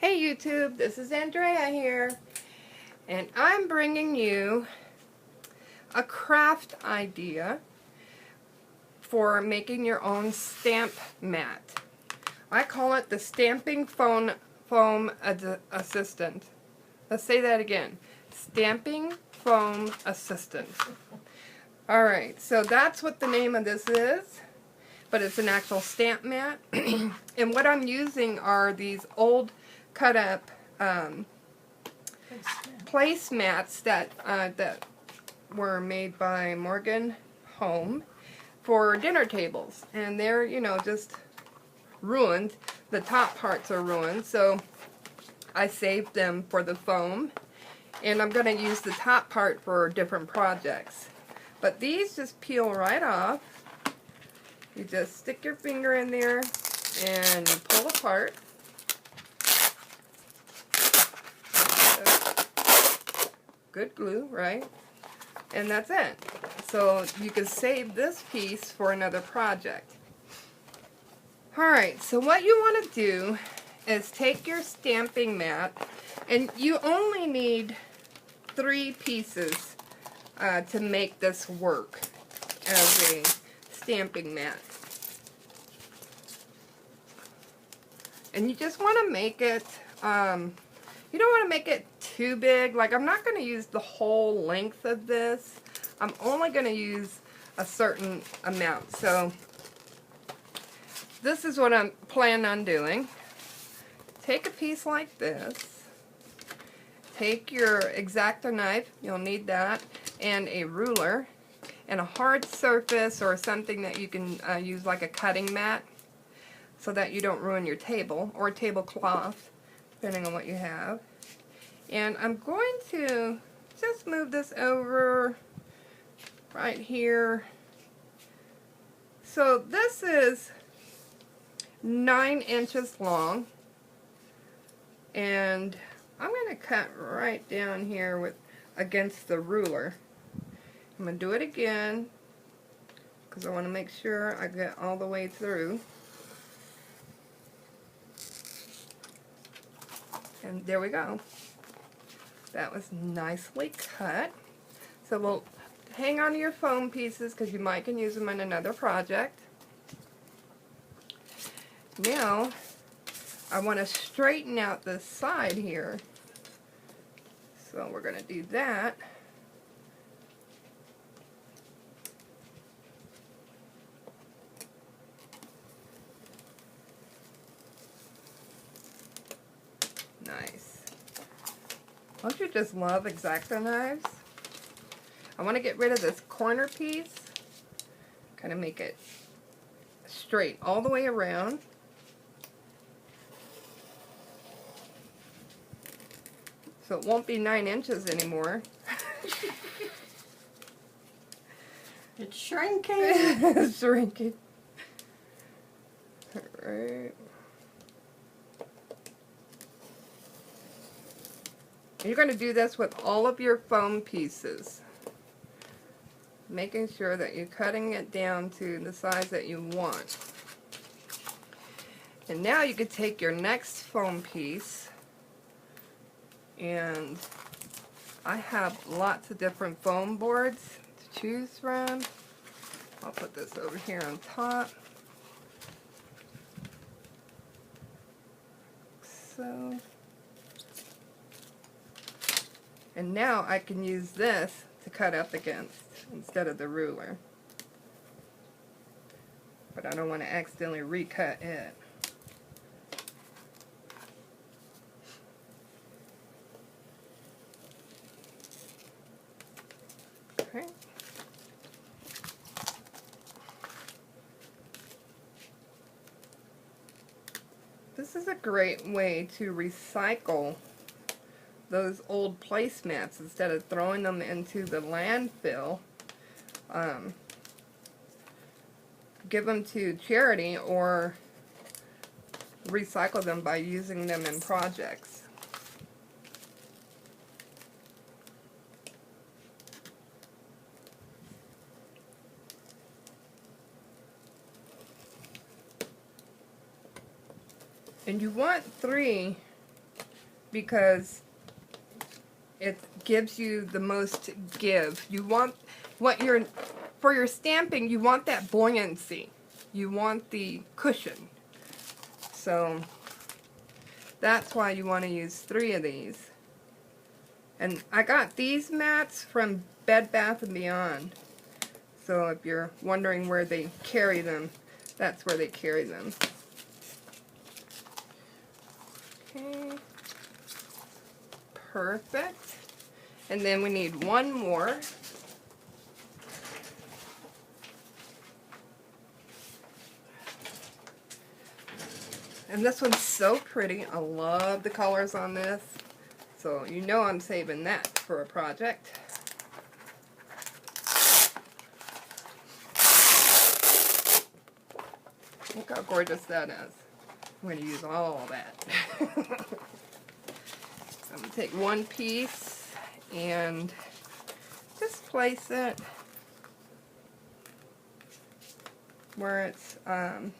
Hey YouTube, this is Andrea here, and I'm bringing you a craft idea for making your own stamp mat. I call it the Stamping Foam Assistant. Let's say that again. Stamping Foam Assistant. Alright, so that's what the name of this is, but it's an actual stamp mat. And what I'm using are these old cut up placemats that were made by Morgan Home for dinner tables, and they're, you know, just ruined. The top parts are ruined, so I saved them for the foam, and I'm going to use the top part for different projects. But these just peel right off. You just stick your finger in there and you pull apart. Good glue, right? And that's it. So you can save this piece for another project. Alright, so what you want to do is take your stamping mat, and you only need 3 pieces to make this work as a stamping mat. And you just want to make it, you don't want to make it too big. Like, I'm not going to use the whole length of this. I'm only going to use a certain amount. So this is what I'm planning on doing. Take a piece like this. Take your X-Acto knife, you'll need that, and a ruler, and a hard surface or something that you can use like a cutting mat so that you don't ruin your table, or a tablecloth, depending on what you have. And I'm going to just move this over right here. So this is 9 inches long, and I'm going to cut right down here with against the ruler. I'm going to do it again because I want to make sure I get all the way through. And there we go. That was nicely cut. So we'll hang on to your foam pieces because you might can use them in another project. Now I want to straighten out this side here. So we're going to do that. Nice. Don't you just love X-Acto knives? I want to get rid of this corner piece. Kind of make it straight all the way around. So it won't be 9 inches anymore. It's shrinking. It's shrinking. Alright. You're going to do this with all of your foam pieces, making sure that you're cutting it down to the size that you want. And now you could take your next foam piece, and I have lots of different foam boards to choose from. I'll put this over here on top. So. And now I can use this to cut up against instead of the ruler. But I don't want to accidentally recut it. Okay. This is a great way to recycle those old placemats instead of throwing them into the landfill. Give them to charity or recycle them by using them in projects. And you want 3 because it gives you the most give. You want for your stamping, you want that buoyancy. You want the cushion. So that's why you want to use 3 of these. And I got these mats from Bed Bath & Beyond. So if you're wondering where they carry them, that's where they carry them. Okay. Perfect. And then we need one more. And this one's so pretty. I love the colors on this. So you know I'm saving that for a project. Look how gorgeous that is. I'm going to use all that. I'm going to take one piece and just place it where it's kind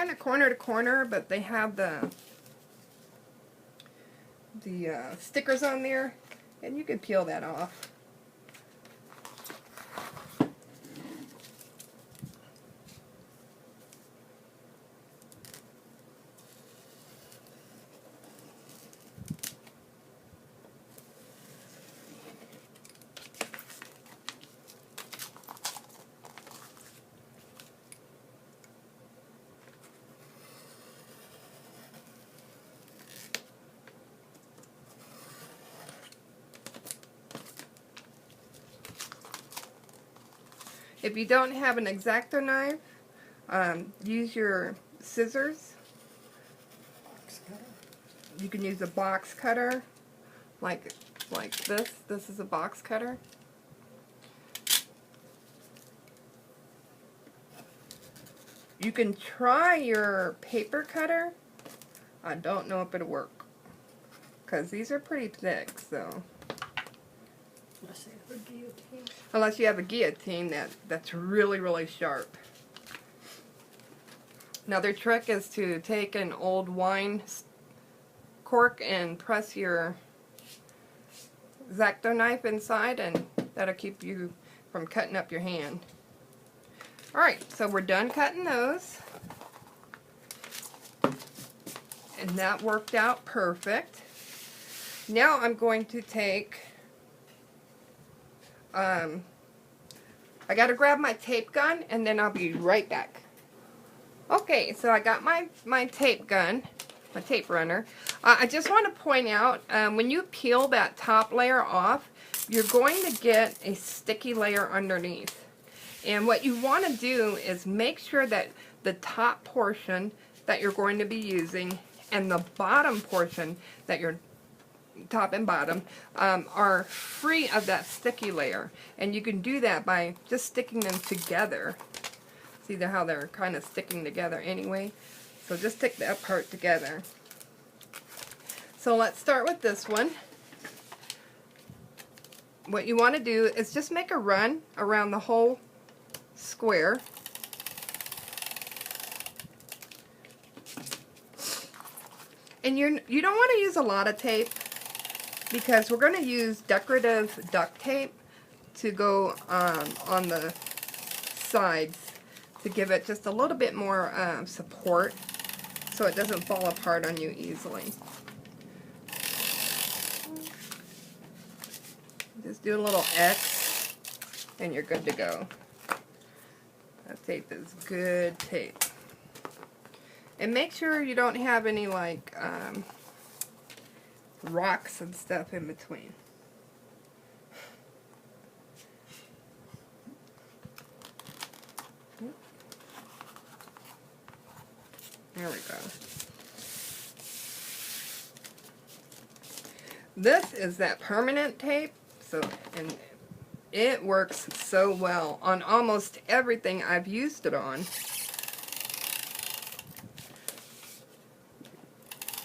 of corner to corner, but they have the stickers on there, and you can peel that off. If you don't have an X-Acto knife, use your scissors. You can use a box cutter, like this. This is a box cutter. You can try your paper cutter. I don't know if it'll work, because these are pretty thick, so. Unless you have a guillotine that's really, really sharp. Another trick is to take an old wine cork and press your X-Acto knife inside, and that'll keep you from cutting up your hand. Alright, so we're done cutting those. And that worked out perfect. Now I'm going to take I gotta grab my tape gun, and then I'll be right back. Okay, so I got my tape gun, my tape runner. I just want to point out, when you peel that top layer off, you're going to get a sticky layer underneath. And what you want to do is make sure that the top portion that you're going to be using and the bottom portion that you're top and bottom are free of that sticky layer, and you can do that by just sticking them together. See how they're kind of sticking together anyway, so just stick that part together. So let's start with this one. What you want to do is just make a run around the whole square. And you don't want to use a lot of tape, because we're going to use decorative duct tape to go on the sides to give it just a little bit more support so it doesn't fall apart on you easily. Just do a little X and you're good to go. That tape is good tape. And make sure you don't have any like rocks and stuff in between. There we go. This is that permanent tape, and it works so well on almost everything I've used it on.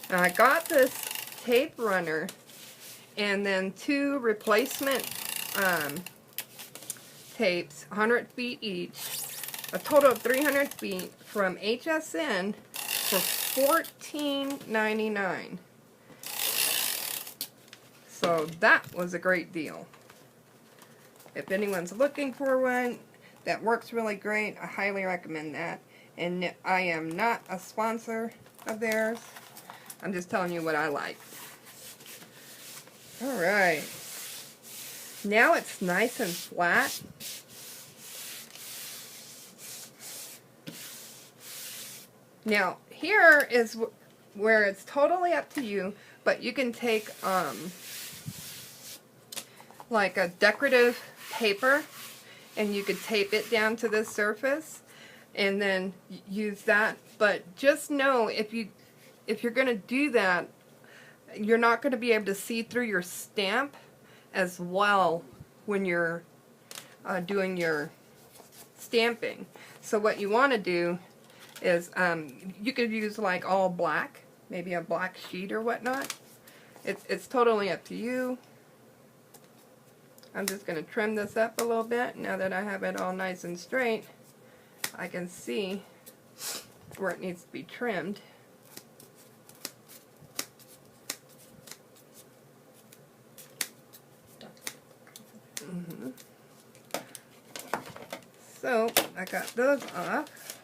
Now, I got this tape runner and then 2 replacement tapes, 100 feet each, a total of 300 feet from HSN for $14.99. So that was a great deal. If anyone's looking for one that works really great, I highly recommend that. And I am not a sponsor of theirs. I'm just telling you what I like. Alright. Now it's nice and flat. Now, here is where it's totally up to you, but you can take like a decorative paper and you could tape it down to the surface and then use that. But just know if you're going to do that, you're not going to be able to see through your stamp as well when you're doing your stamping. So what you want to do is you could use like all black, maybe a black sheet or whatnot. It's totally up to you. I'm just going to trim this up a little bit. Now that I have it all nice and straight, I can see where it needs to be trimmed. So I got those off.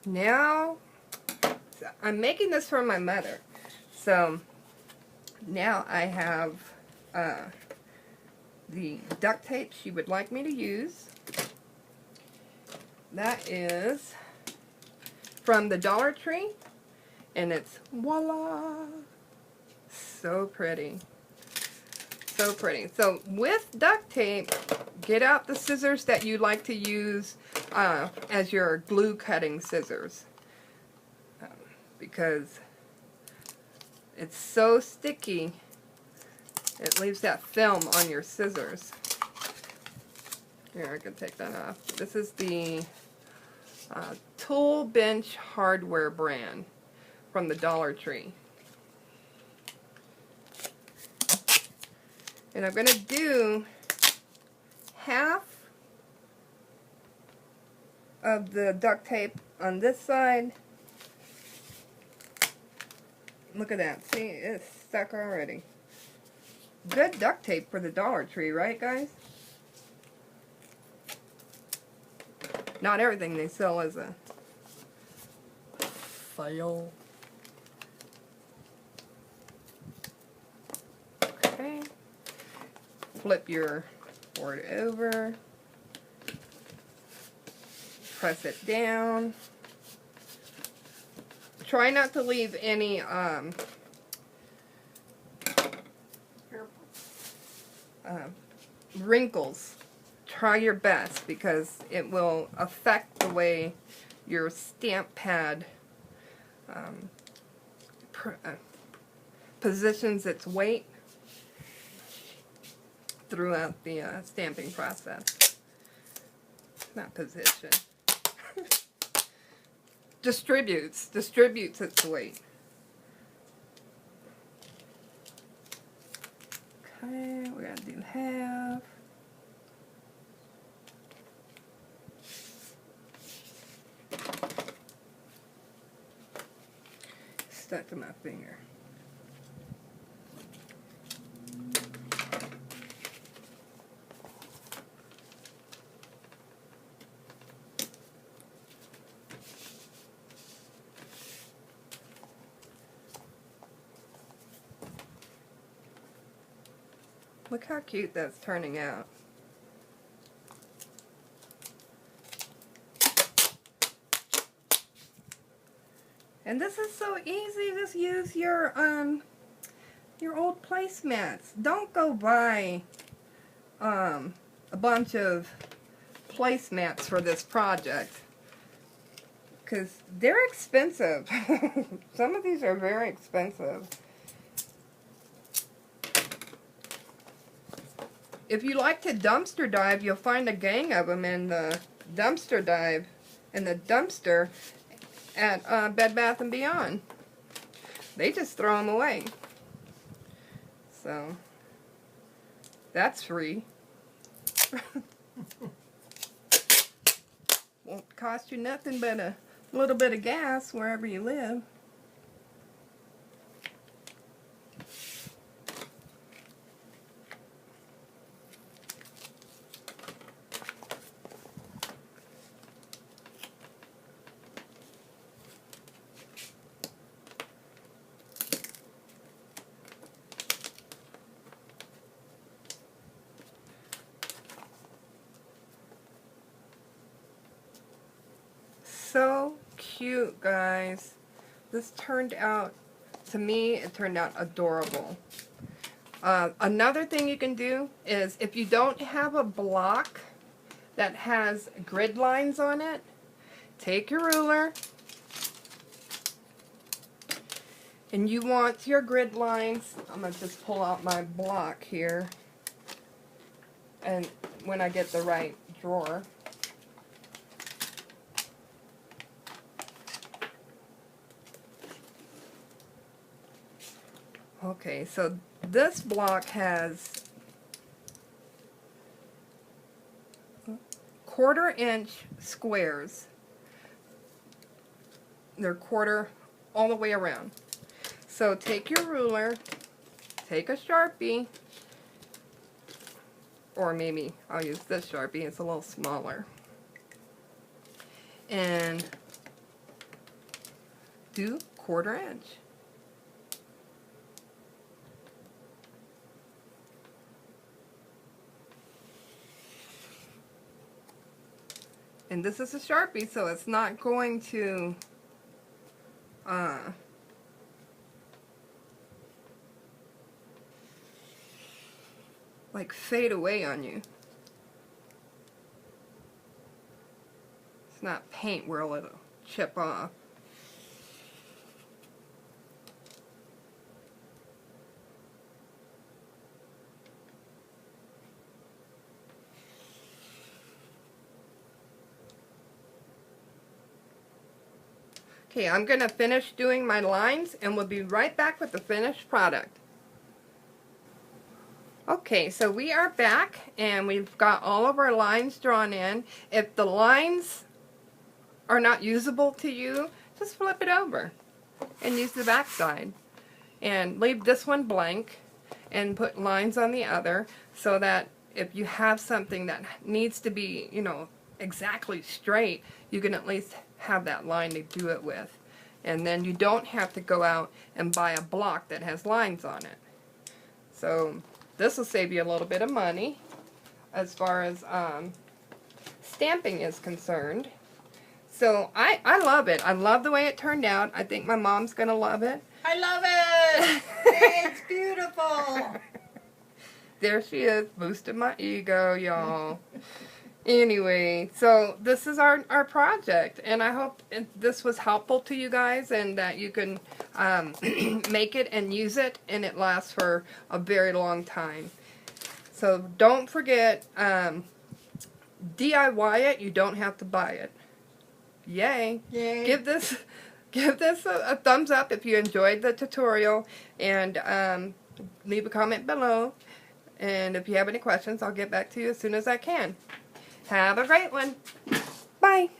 Now, I'm making this for my mother. So now I have the duct tape she would like me to use. That is from the Dollar Tree, and it's voila, so pretty, so pretty. So with duct tape, get out the scissors that you like to use as your glue cutting scissors, because it's so sticky, it leaves that film on your scissors. Here, I can take that off. This is the Tool Bench Hardware brand from the Dollar Tree. And I'm going to do half of the duct tape on this side. Look at that. See, it's stuck already. Good duct tape for the Dollar Tree, right, guys? Not everything they sell is a fail. Okay. Flip your board over. Press it down. Try not to leave any wrinkles. Try your best, because it will affect the way your stamp pad positions its weight throughout the stamping process. Not position. distributes its weight. Okay, we're going to do half. Stuck to my finger. Look how cute that's turning out. And this is so easy. Just use your old placemats. Don't go buy a bunch of placemats for this project, because they're expensive. Some of these are very expensive. If you like to dumpster dive, you'll find a gang of them in the dumpster dive, in the dumpster at Bed Bath & Beyond. They just throw them away. So, that's free. Won't cost you nothing but a a little bit of gas wherever you live. So cute, guys. This turned out, to me, it turned out adorable. Another thing you can do is if you don't have a block that has grid lines on it, take your ruler and you want your grid lines. I'm going to just pull out my block here, and when I get the right drawer. Okay, so this block has 1/4-inch squares. They're quarter all the way around. So take your ruler, take a Sharpie, or maybe I'll use this Sharpie, it's a little smaller, and do 1/4-inch. And this is a Sharpie, so it's not going to like fade away on you. It's not paint where it'll chip off. Okay, I'm going to finish doing my lines and we'll be right back with the finished product. Okay, so we are back and we've got all of our lines drawn in. If the lines are not usable to you, just flip it over and use the back side. And leave this one blank and put lines on the other so that if you have something that needs to be, you know, exactly straight, you can at least have that line to do it with. And then you don't have to go out and buy a block that has lines on it. So this will save you a little bit of money as far as stamping is concerned. So I love it. I love the way it turned out. I think my mom's going to love it. I love it! It's beautiful! There she is, boosting my ego, y'all. Anyway, so this is our project, and I hope this was helpful to you guys and that you can make it and use it, and it lasts for a very long time. So don't forget, DIY it, you don't have to buy it. Yay! Yay! Give this a thumbs up if you enjoyed the tutorial, and leave a comment below. And if you have any questions, I'll get back to you as soon as I can. Have a great one. Bye.